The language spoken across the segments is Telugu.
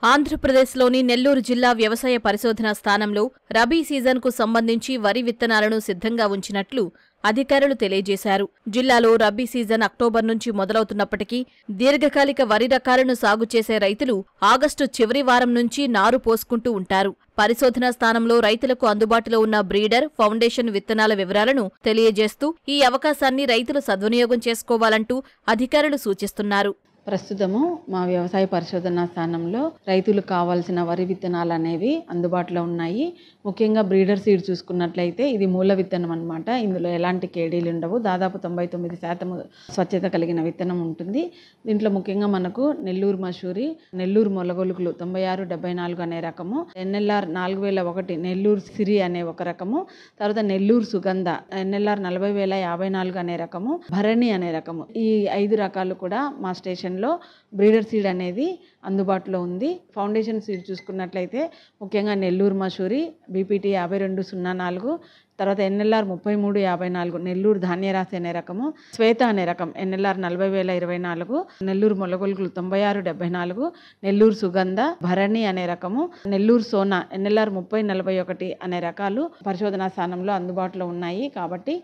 ఆంధ్రప్రదేశ్లోని నెల్లూరు జిల్లా వ్యవసాయ పరిశోధనా స్థానంలో రబీ సీజన్కు సంబంధించి వరి విత్తనాలను సిద్ధంగా ఉంచినట్లు అధికారులు తెలియజేశారు. జిల్లాలో రబీ సీజన్ అక్టోబర్ నుంచి మొదలవుతున్నప్పటికీ దీర్ఘకాలిక వరి రకాలను సాగు చేసే రైతులు ఆగస్టు చివరి వారం నుంచి నారు పోసుకుంటూ ఉంటారు. పరిశోధనా స్థానంలో రైతులకు అందుబాటులో ఉన్న బ్రీడర్, ఫౌండేషన్ విత్తనాల వివరాలను తెలియజేస్తూ ఈ అవకాశాన్ని రైతులు సద్వినియోగం చేసుకోవాలంటూ అధికారులు సూచిస్తున్నారు. ప్రస్తుతము మా వ్యవసాయ పరిశోధనా స్థానంలో రైతులకు కావాల్సిన వరి విత్తనాలు అనేవి అందుబాటులో ఉన్నాయి. ముఖ్యంగా బ్రీడర్ సీడ్ చూసుకున్నట్లయితే ఇది మూల విత్తనం అన్నమాట. ఇందులో ఎలాంటి కేడీలు ఉండవు. దాదాపు 99% స్వచ్ఛత కలిగిన విత్తనం ఉంటుంది. దీంట్లో ముఖ్యంగా మనకు నెల్లూరు మసూరి, నెల్లూరు మొలగొలుకులు 9674 అనే రకము, ఎన్ఎల్ఆర్ 4001 నెల్లూరు సిరి అనే ఒక రకము, తర్వాత నెల్లూరు సుగంధ ఎన్ఎల్ఆర్ 40054 అనే రకము, భరణి అనే రకము. ఈ 5 రకాలు కూడా మా స్టేషన్ లో బ్రీడర్ సీడ్ అనేది అందుబాటులో ఉంది. ఫౌండేషన్ సీడ్ చూసుకున్నట్లయితే ముఖ్యంగా నెల్లూరు మసూరి బీపీటీ 5204, తర్వాత ఎన్ఎల్ఆర్ 3354 నెల్లూరు ధాన్యరాశి అనే రకము, శ్వేత అనే రకం ఎన్ఎల్ఆర్ 40024, నెల్లూరు మొలగొలుకులు 9674, నెల్లూరు సుగంధ భరణి అనే రకము, నెల్లూరు సోనా ఎన్ఎల్ఆర్ 3041 అనే రకాలు పరిశోధనా స్థానంలో అందుబాటులో ఉన్నాయి. కాబట్టి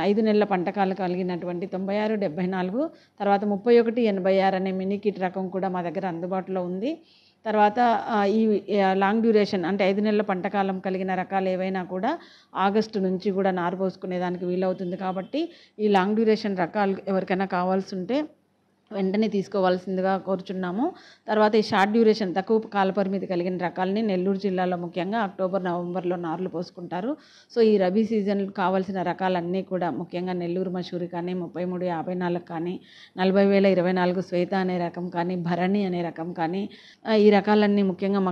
5 నెలల పంటకాలు కలిగినటువంటి 9674, తర్వాత 3186 అనే మినీ కిట్ రకం కూడా మా దగ్గర అందుబాటులో ఉంది. తర్వాత ఈ లాంగ్ డ్యూరేషన్ అంటే 5 నెలల పంటకాలం కలిగిన రకాలు ఏవైనా కూడా ఆగస్టు నుంచి కూడా నారు పోసుకునేదానికి వీలవుతుంది. కాబట్టి ఈ లాంగ్ డ్యూరేషన్ రకాలు ఎవరికైనా కావాల్సి ఉంటే వెంటనే తీసుకోవాల్సిందిగా కోరుచున్నాము. తర్వాత ఈ షార్ట్ డ్యూరేషన్ తక్కువ కాలపరిమితి కలిగిన రకాలని నెల్లూరు జిల్లాలో ముఖ్యంగా అక్టోబర్, నవంబర్లో నార్లు పోసుకుంటారు. సో ఈ రబీ సీజన్ కావాల్సిన రకాలన్నీ కూడా ముఖ్యంగా నెల్లూరు మసూరి కానీ 3354 కానీ, 40024 శ్వేత అనే రకం కానీ, భరణి అనే రకం కానీ, ఈ రకాలన్నీ ముఖ్యంగా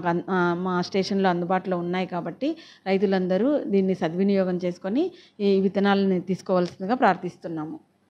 మా స్టేషన్లో అందుబాటులో ఉన్నాయి. కాబట్టి రైతులందరూ దీన్ని సద్వినియోగం చేసుకొని ఈ విత్తనాలని తీసుకోవాల్సిందిగా ప్రార్థిస్తున్నాము.